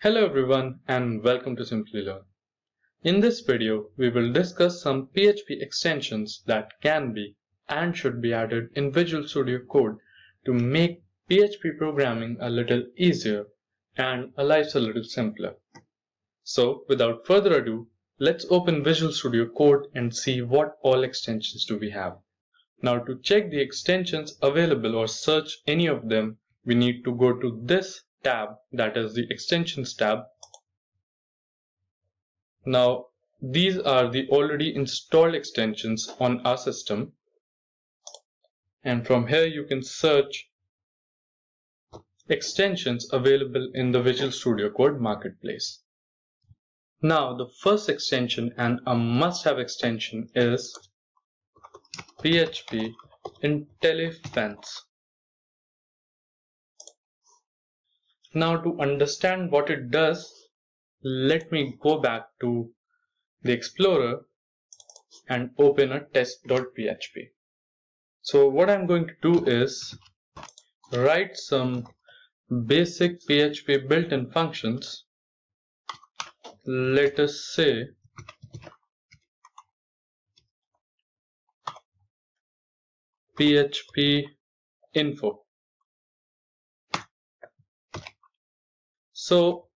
Hello everyone and welcome to Simplilearn. In this video, we will discuss some PHP extensions that can be and should be added in Visual Studio Code to make PHP programming a little easier and our lives a little simpler. So without further ado, let's open Visual Studio Code and see what all extensions do we have. Now to check the extensions available or search any of them, we need to go to this tab, that is the extensions tab. Now these are the already installed extensions on our system, and from here you can search extensions available in the Visual Studio Code marketplace. Now the first extension and a must-have extension is Php Intelligence. Now to understand what it does, let me go back to the Explorer and open a test.php. So what I'm going to do is write some basic PHP built-in functions. Let us say php info. So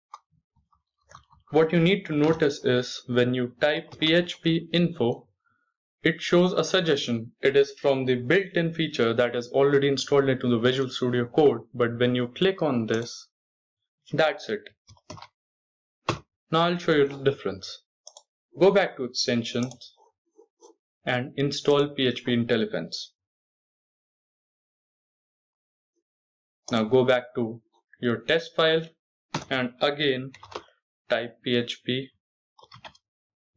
what you need to notice is when you type php info, it shows a suggestion. It is from the built-in feature that is already installed into the Visual Studio Code, but when you click on this, that's it. Now I'll show you the difference. Go back to extensions and install Php Intelligence. Now go back to your test file and again type php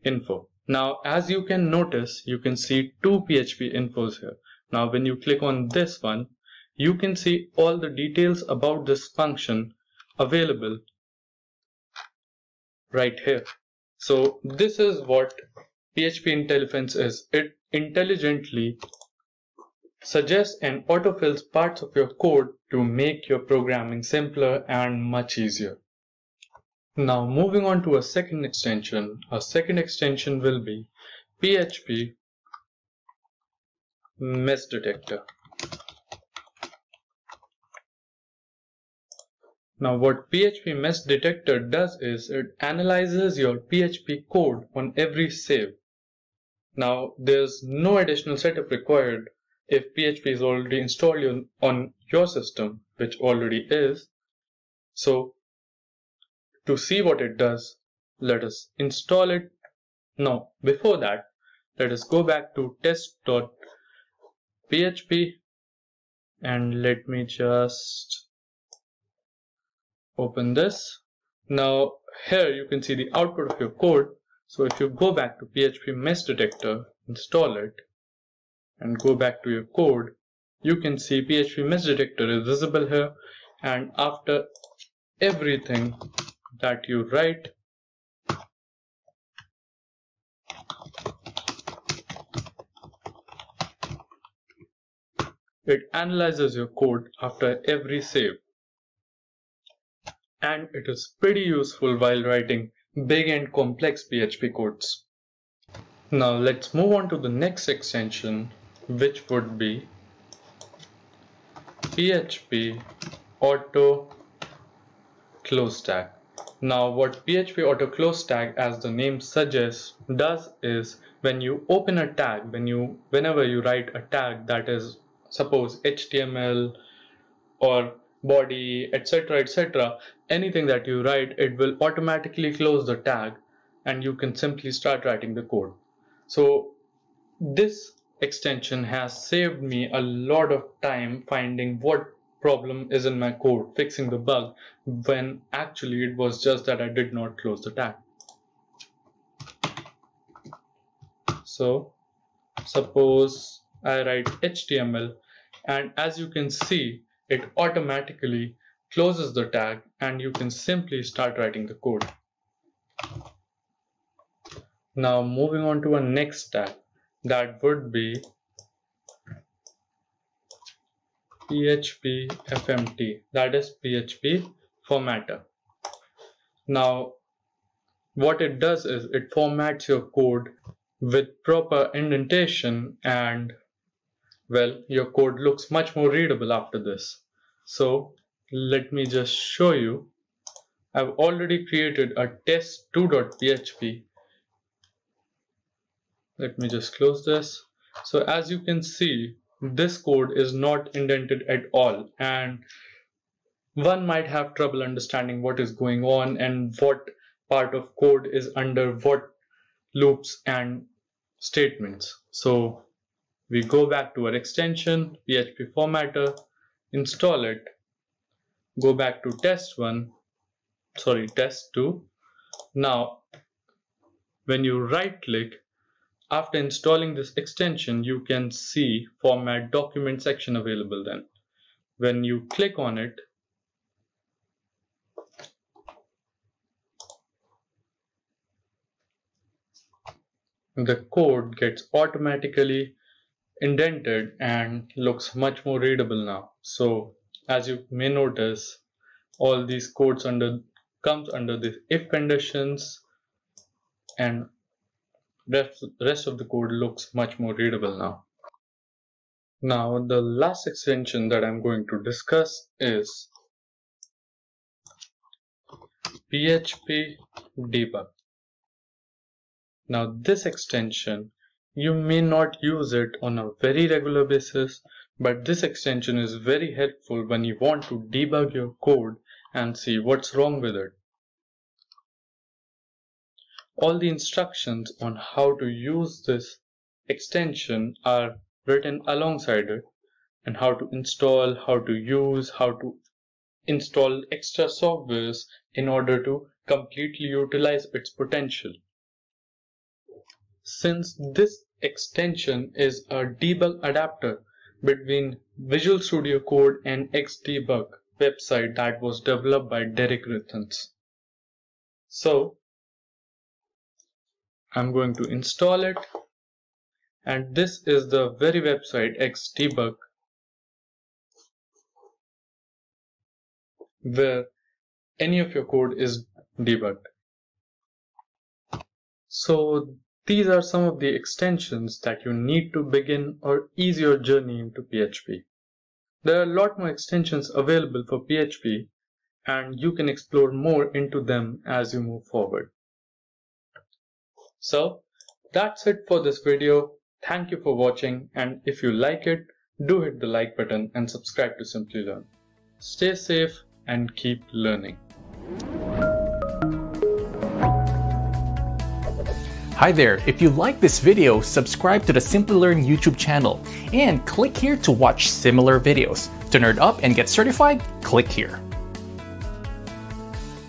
info. Now as you can notice, you can see two PHP infos here. Now when you click on this one, you can see all the details about this function available right here. So this is what PHP Intelligence is. It intelligently suggests and autofills parts of your code to make your programming simpler and much easier. Now moving on to a second extension. Our second extension will be PHP Mess Detector. Now what PHP Mess Detector does is it analyzes your PHP code on every save. Now there's no additional setup required if PHP is already installed on your system, which already is. So to see what it does, let us install it. Now before that, let us go back to test.php and let me just open this. Now here you can see the output of your code. So if you go back to PHP Mess Detector, install it, and go back to your code, you can see PHP Mess Detector is visible here, and after everything that you write, it analyzes your code after every save. And it is pretty useful while writing big and complex PHP codes. Now let's move on to the next extension, which would be PHP Auto Close Tag. Now what PHP Auto Close Tag, as the name suggests, does is when you open a tag, whenever you write a tag that is, suppose HTML or body, etc., etc., anything that you write, it will automatically close the tag and you can simply start writing the code. So this extension has saved me a lot of time finding what problem is in my code, fixing the bug, when actually it was just that I did not close the tag. So suppose I write HTML, and as you can see, it automatically closes the tag and you can simply start writing the code. Now moving on to our next tag, that would be Php Fmt, that is Php Formatter. Now, what it does is it formats your code with proper indentation, and well, your code looks much more readable after this. So let me just show you. I've already created a test2.php. Let me just close this. So as you can see, this code is not indented at all, and one might have trouble understanding what is going on and what part of code is under what loops and statements. So we go back to our extension, Php Formatter, install it, go back to test2. Now, when you right click, after installing this extension, you can see format document section available then. When you click on it, the code gets automatically indented and looks much more readable now. So as you may notice, all these codes comes under the if conditions, and rest of the code looks much more readable now. Now the last extension that I'm going to discuss is Php Debug. Now this extension, you may not use it on a very regular basis, but this extension is very helpful when you want to debug your code and see what's wrong with it. All the instructions on how to use this extension are written alongside it, and how to install, how to use, how to install extra softwares in order to completely utilize its potential. Since this extension is a debug adapter between Visual Studio Code and Xdebug website that was developed by Derek Rithens. So I'm going to install it, and this is the very website Xdebug where any of your code is debugged. So these are some of the extensions that you need to begin or ease your journey into PHP. There are a lot more extensions available for PHP, and you can explore more into them as you move forward. So that's it for this video. Thank you for watching, and if you like it, do hit the like button and subscribe to Simplilearn. Stay safe and keep learning. Hi there, if you like this video, subscribe to the Simplilearn YouTube channel and click here to watch similar videos. To nerd up and get certified, click here.